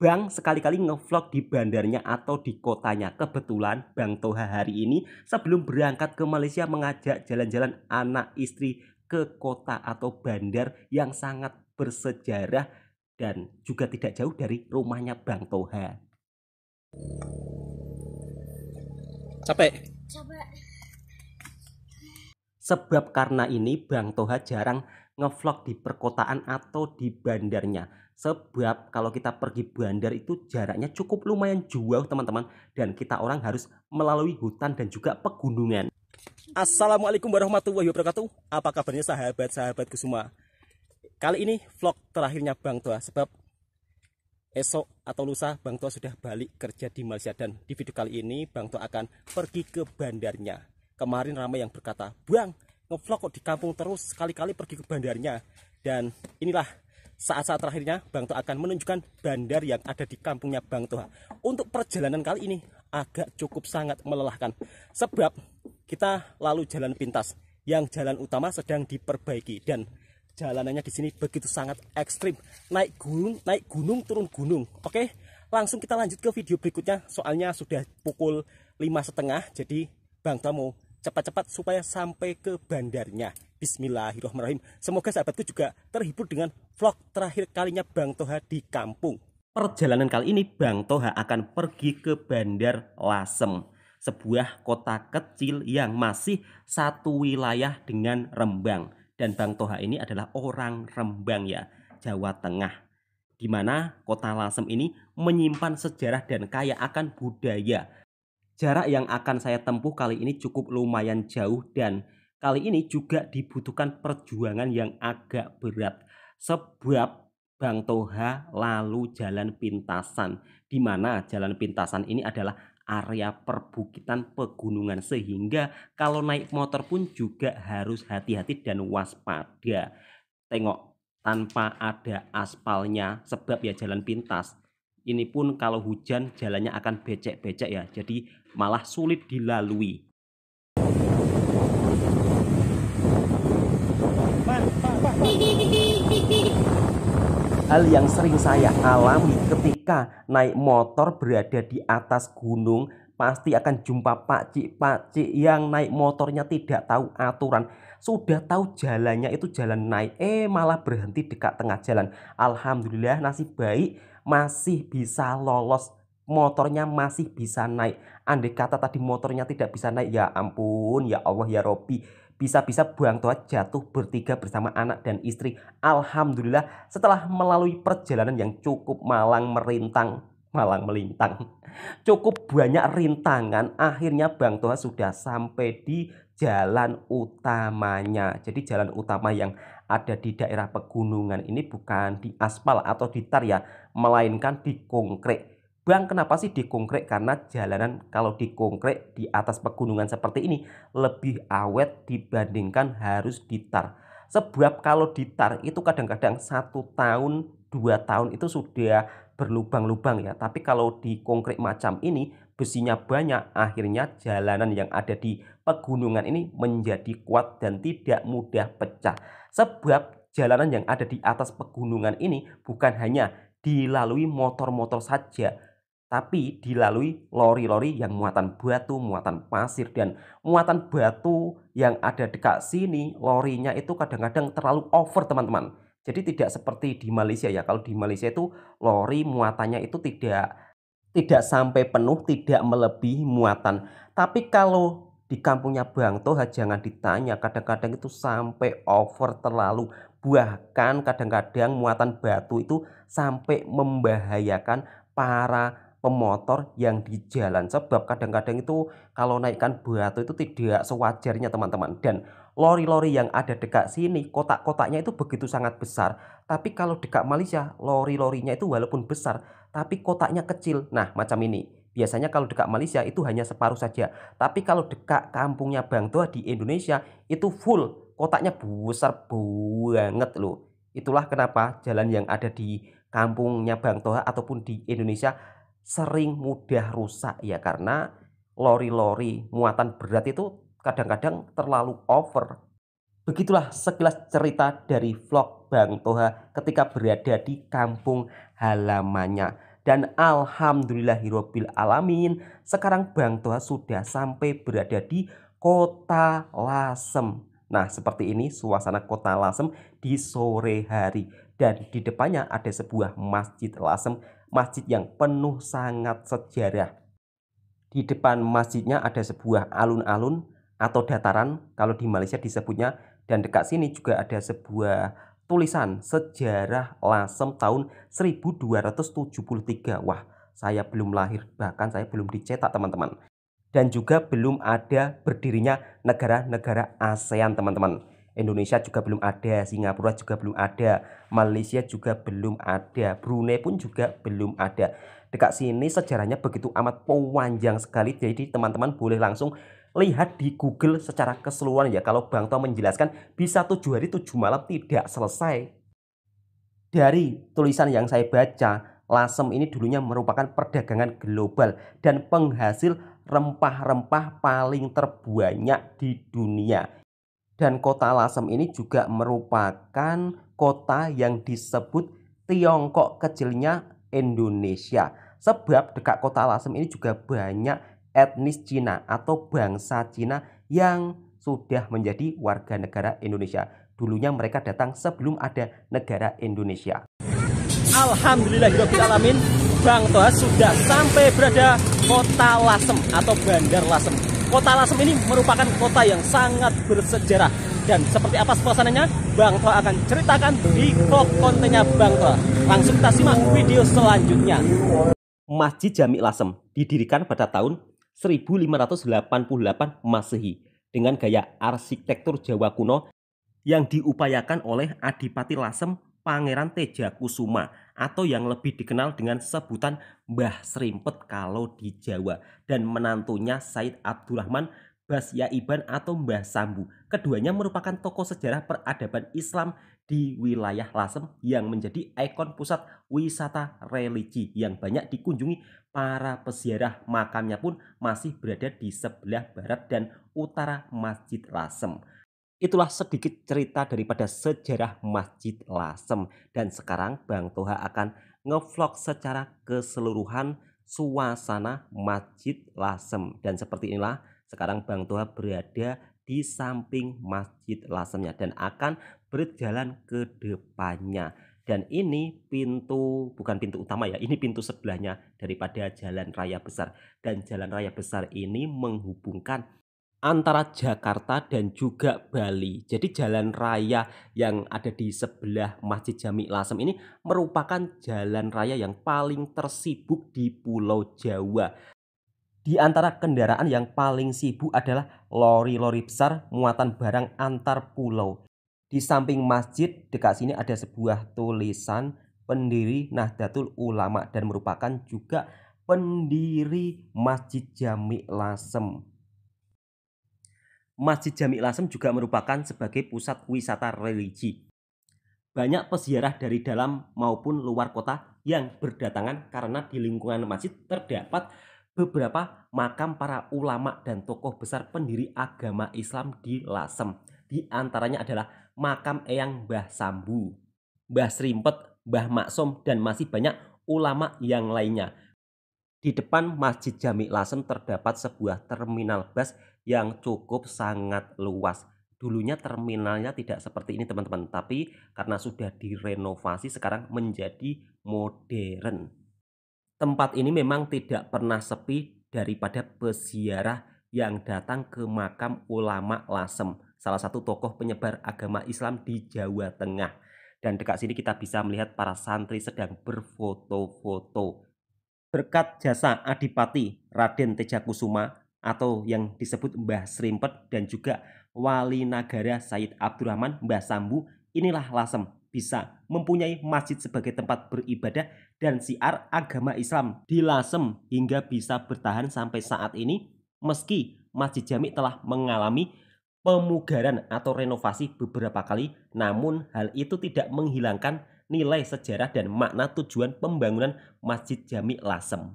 Bang sekali-kali ngevlog di bandarnya atau di kotanya. Kebetulan Bang Toha hari ini sebelum berangkat ke Malaysia mengajak jalan-jalan anak istri ke kota atau bandar yang sangat bersejarah dan juga tidak jauh dari rumahnya Bang Toha. Capek? Coba. Sebab karena ini Bang Toha jarang ngevlog di perkotaan atau di bandarnya. Sebab kalau kita pergi bandar itu jaraknya cukup lumayan jauh teman-teman. Dan kita orang harus melalui hutan dan juga pegunungan. Assalamualaikum warahmatullahi wabarakatuh. Apa kabarnya sahabat-sahabatku semua? Kali ini vlog terakhirnya Bang Toha. Sebab esok atau lusa Bang Toha sudah balik kerja di Malaysia. Dan di video kali ini Bang Toha akan pergi ke bandarnya. Kemarin ramai yang berkata, Bang, ngevlog kok di kampung terus, sekali-kali pergi ke bandarnya. Dan inilah saat-saat terakhirnya Bang Toha akan menunjukkan bandar yang ada di kampungnya Bang Toha. Untuk perjalanan kali ini agak cukup sangat melelahkan. Sebab kita lalu jalan pintas, yang jalan utama sedang diperbaiki. Dan jalanannya di sini begitu sangat ekstrim. Naik gunung, turun gunung. Oke, langsung kita lanjut ke video berikutnya. Soalnya sudah pukul 5.30, jadi Bang Toha mau cepat-cepat supaya sampai ke bandarnya. Bismillahirrahmanirrahim. Semoga sahabatku juga terhibur dengan vlog terakhir kalinya Bang Toha di kampung. Perjalanan kali ini Bang Toha akan pergi ke Bandar Lasem, sebuah kota kecil yang masih satu wilayah dengan Rembang. Dan Bang Toha ini adalah orang Rembang ya, Jawa Tengah. Di mana kota Lasem ini menyimpan sejarah dan kaya akan budaya. Jarak yang akan saya tempuh kali ini cukup lumayan jauh dan kali ini juga dibutuhkan perjuangan yang agak berat. Sebab Bang Toha lalu jalan pintasan, di mana jalan pintasan ini adalah area perbukitan pegunungan sehingga kalau naik motor pun juga harus hati-hati dan waspada. Tengok, tanpa ada aspalnya sebab ya jalan pintas. Ini pun kalau hujan jalannya akan becek-becek ya, jadi malah sulit dilalui. Hal yang sering saya alami ketika naik motor berada di atas gunung, pasti akan jumpa pakcik-pakcik yang naik motornya tidak tahu aturan. Sudah tahu jalannya itu jalan naik, malah berhenti dekat tengah jalan. Alhamdulillah nasib baik masih bisa lolos, motornya masih bisa naik. Andai kata tadi motornya tidak bisa naik, ya ampun, ya Allah ya Robbi, bisa-bisa Bang Toha jatuh bertiga bersama anak dan istri. Alhamdulillah setelah melalui perjalanan yang cukup malang melintang, cukup banyak rintangan, akhirnya Bang Toha sudah sampai di jalan utamanya. Jadi jalan utama yang ada di daerah pegunungan ini bukan di aspal atau di tar ya, melainkan di konkret. Bang, kenapa sih di konkret? Karena jalanan kalau di konkret di atas pegunungan seperti ini lebih awet dibandingkan harus di tar. Sebab kalau di tar itu kadang-kadang 1 tahun, 2 tahun itu sudah berlubang-lubang ya. Tapi kalau di konkret macam ini besinya banyak, akhirnya jalanan yang ada di pegunungan ini menjadi kuat dan tidak mudah pecah. Sebab jalanan yang ada di atas pegunungan ini bukan hanya dilalui motor-motor saja, tapi dilalui lori-lori yang muatan batu, muatan pasir, dan muatan batu yang ada dekat sini, lorinya itu kadang-kadang terlalu over teman-teman. Jadi tidak seperti di Malaysia ya. Kalau di Malaysia itu lori muatannya itu tidak sampai penuh, tidak melebihi muatan. Tapi kalau di kampungnya Bang Toha jangan ditanya, kadang-kadang itu sampai over terlalu. Bahkan kadang-kadang muatan batu itu sampai membahayakan para pemotor yang di jalan. Sebab kadang-kadang itu kalau naikkan batu itu tidak sewajarnya teman-teman. Dan lori-lori yang ada dekat sini, kotak-kotaknya itu begitu sangat besar. Tapi kalau dekat Malaysia, lori-lorinya itu walaupun besar, tapi kotaknya kecil. Nah, macam ini. Biasanya kalau dekat Malaysia itu hanya separuh saja. Tapi kalau dekat kampungnya Bang Toha di Indonesia itu full. Kotaknya besar banget loh. Itulah kenapa jalan yang ada di kampungnya Bang Toha ataupun di Indonesia sering mudah rusak ya. Karena lori-lori muatan berat itu kadang-kadang terlalu over. Begitulah sekilas cerita dari vlog Bang Toha ketika berada di kampung halamannya. Dan alhamdulillahirabbil alamin, sekarang Bang Toha sudah sampai berada di Kota Lasem. Nah, seperti ini suasana Kota Lasem di sore hari. Dan di depannya ada sebuah Masjid Lasem, masjid yang penuh sangat sejarah. Di depan masjidnya ada sebuah alun-alun atau dataran kalau di Malaysia disebutnya, dan dekat sini juga ada sebuah tulisan sejarah Lasem tahun 1273. Wah, saya belum lahir, bahkan saya belum dicetak teman-teman. Dan juga belum ada berdirinya negara-negara ASEAN teman-teman. Indonesia juga belum ada, Singapura juga belum ada, Malaysia juga belum ada, Brunei pun juga belum ada. Dekat sini sejarahnya begitu amat panjang sekali, jadi teman-teman boleh langsung lihat di Google secara keseluruhan ya. Kalau Bang Toha menjelaskan bisa 7 hari 7 malam tidak selesai. Dari tulisan yang saya baca, Lasem ini dulunya merupakan perdagangan global dan penghasil rempah-rempah paling terbanyak di dunia. Dan kota Lasem ini juga merupakan kota yang disebut Tiongkok kecilnya Indonesia. Sebab dekat kota Lasem ini juga banyak etnis Cina atau bangsa Cina yang sudah menjadi warga negara Indonesia. Dulunya mereka datang sebelum ada negara Indonesia. Alhamdulillahirrahmanirrahim, Bang Toha sudah sampai berada Kota Lasem atau Bandar Lasem. Kota Lasem ini merupakan kota yang sangat bersejarah. Dan seperti apa suasananya, Bang Toha akan ceritakan di vlog kontennya Bang Toha. Langsung kita simak video selanjutnya. Masjid Jami Lasem didirikan pada tahun 1588 Masehi dengan gaya arsitektur Jawa kuno yang diupayakan oleh Adipati Lasem Pangeran Tejakusuma atau yang lebih dikenal dengan sebutan Mbah Srimpet kalau di Jawa, dan menantunya Said Abdurrahman Basyaiban atau Mbah Sambu. Keduanya merupakan tokoh sejarah peradaban Islam di wilayah Lasem yang menjadi ikon pusat wisata religi yang banyak dikunjungi para peziarah. Makamnya pun masih berada di sebelah barat dan utara Masjid Lasem. Itulah sedikit cerita daripada sejarah Masjid Lasem. Dan sekarang Bang Toha akan ngevlog secara keseluruhan suasana Masjid Lasem. Dan seperti inilah sekarang Bang Toha berada di samping Masjid Lasemnya dan akan berjalan ke depannya. Dan ini pintu, bukan pintu utama ya, ini pintu sebelahnya daripada jalan raya besar. Dan jalan raya besar ini menghubungkan antara Jakarta dan juga Bali. Jadi jalan raya yang ada di sebelah Masjid Jami Lasem ini merupakan jalan raya yang paling tersibuk di Pulau Jawa. Di antara kendaraan yang paling sibuk adalah lori-lori besar muatan barang antar pulau. Di samping masjid dekat sini ada sebuah tulisan pendiri Nahdlatul Ulama dan merupakan juga pendiri Masjid Jami Lasem. Masjid Jami Lasem juga merupakan sebagai pusat wisata religi. Banyak peziarah dari dalam maupun luar kota yang berdatangan karena di lingkungan masjid terdapat beberapa makam para ulama dan tokoh besar pendiri agama Islam di Lasem. Di antaranya adalah makam Eyang Mbah Sambu, Mbah Srimpet, Mbah Maksum, dan masih banyak ulama yang lainnya. Di depan Masjid Jami Lasem terdapat sebuah terminal bus yang cukup sangat luas. Dulunya terminalnya tidak seperti ini teman-teman, tapi karena sudah direnovasi sekarang menjadi modern. Tempat ini memang tidak pernah sepi daripada peziarah yang datang ke makam ulama Lasem, salah satu tokoh penyebar agama Islam di Jawa Tengah. Dan dekat sini kita bisa melihat para santri sedang berfoto-foto. Berkat jasa Adipati Raden Tejakusuma atau yang disebut Mbah Srimpet dan juga Wali Nagara Said Abdurrahman Mbah Sambu, inilah Lasem bisa mempunyai masjid sebagai tempat beribadah dan siar agama Islam di Lasem hingga bisa bertahan sampai saat ini, meski Masjid Jami telah mengalami pemugaran atau renovasi beberapa kali, namun hal itu tidak menghilangkan nilai sejarah dan makna tujuan pembangunan Masjid Jami Lasem.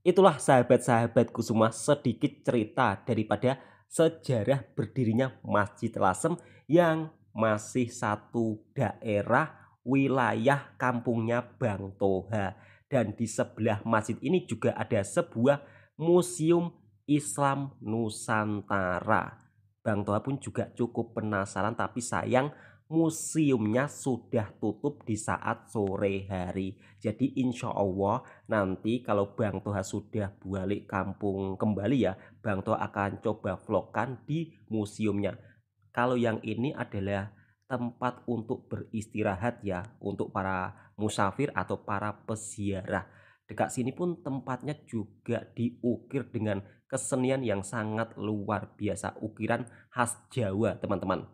Itulah sahabat-sahabatku semua sedikit cerita daripada sejarah berdirinya Masjid Lasem yang masih satu daerah wilayah kampungnya Bang Toha. Dan di sebelah masjid ini juga ada sebuah Museum Islam Nusantara. Bang Toha pun juga cukup penasaran, tapi sayang museumnya sudah tutup di saat sore hari. Jadi insya Allah nanti kalau Bang Toha sudah balik kampung kembali ya, Bang Toha akan coba vlogkan di museumnya. Kalau yang ini adalah tempat untuk beristirahat ya, untuk para musafir atau para peziarah. Dekat sini pun tempatnya juga diukir dengan kesenian yang sangat luar biasa, ukiran khas Jawa teman-teman.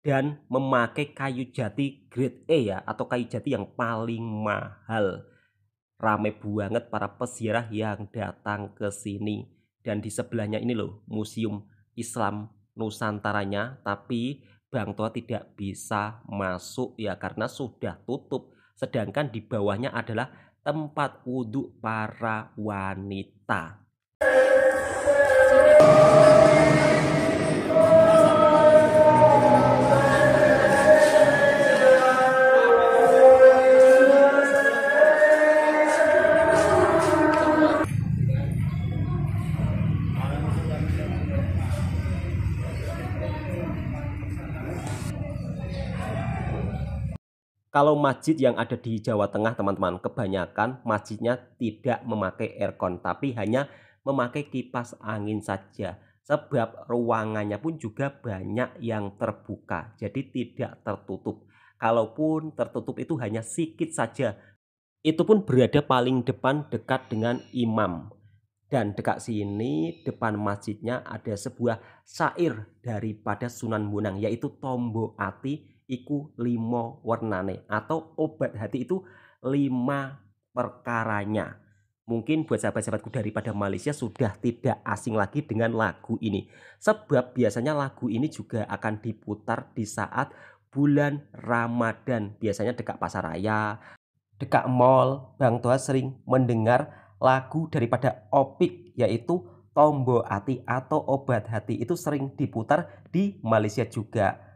Dan memakai kayu jati grade E ya, atau kayu jati yang paling mahal. Rame banget para peziarah yang datang ke sini. Dan di sebelahnya ini loh, Museum Islam Nusantaranya, tapi Bang Toha tidak bisa masuk ya karena sudah tutup. Sedangkan di bawahnya adalah tempat wudhu para wanita. Kalau masjid yang ada di Jawa Tengah teman-teman, kebanyakan masjidnya tidak memakai aircon, tapi hanya memakai kipas angin saja. Sebab ruangannya pun juga banyak yang terbuka, jadi tidak tertutup. Kalaupun tertutup itu hanya sedikit saja. Itu pun berada paling depan dekat dengan imam. Dan dekat sini depan masjidnya ada sebuah syair daripada Sunan Bonang, yaitu tombo ati iku limo wernane, atau obat hati itu 5 perkaranya. Mungkin buat sahabat-sahabatku daripada Malaysia sudah tidak asing lagi dengan lagu ini. Sebab biasanya lagu ini juga akan diputar di saat bulan Ramadan. Biasanya dekat pasar raya, dekat mall, Bang Toha sering mendengar lagu daripada Opik, yaitu Tombo Ati atau Obat Hati. Itu sering diputar di Malaysia juga.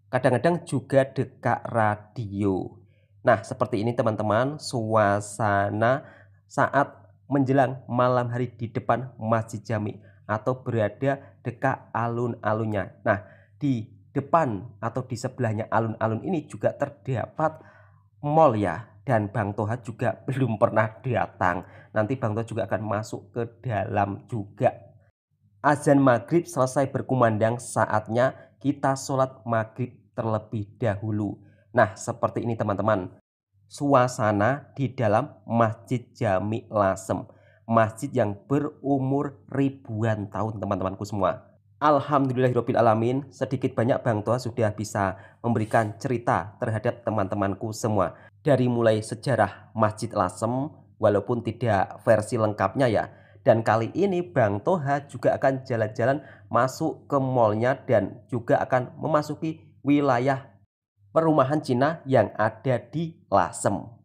Kadang-kadang juga dekat radio. Nah, seperti ini teman-teman suasana saat menjelang malam hari di depan Masjid Jami atau berada dekat alun-alunnya. Nah, di depan atau di sebelahnya alun-alun ini juga terdapat mall ya, dan Bang Toha juga belum pernah datang. Nanti Bang Toha juga akan masuk ke dalam juga. Azan maghrib selesai berkumandang, saatnya kita sholat maghrib terlebih dahulu. Nah, seperti ini teman-teman suasana di dalam Masjid Jami Lasem, masjid yang berumur ribuan tahun teman-temanku semua. Alhamdulillahirrabbilalamin, sedikit banyak Bang Toha sudah bisa memberikan cerita terhadap teman-temanku semua. Dari mulai sejarah Masjid Lasem, walaupun tidak versi lengkapnya ya. Dan kali ini Bang Toha juga akan jalan-jalan masuk ke mallnya dan juga akan memasuki wilayah perumahan Cina yang ada di Lasem.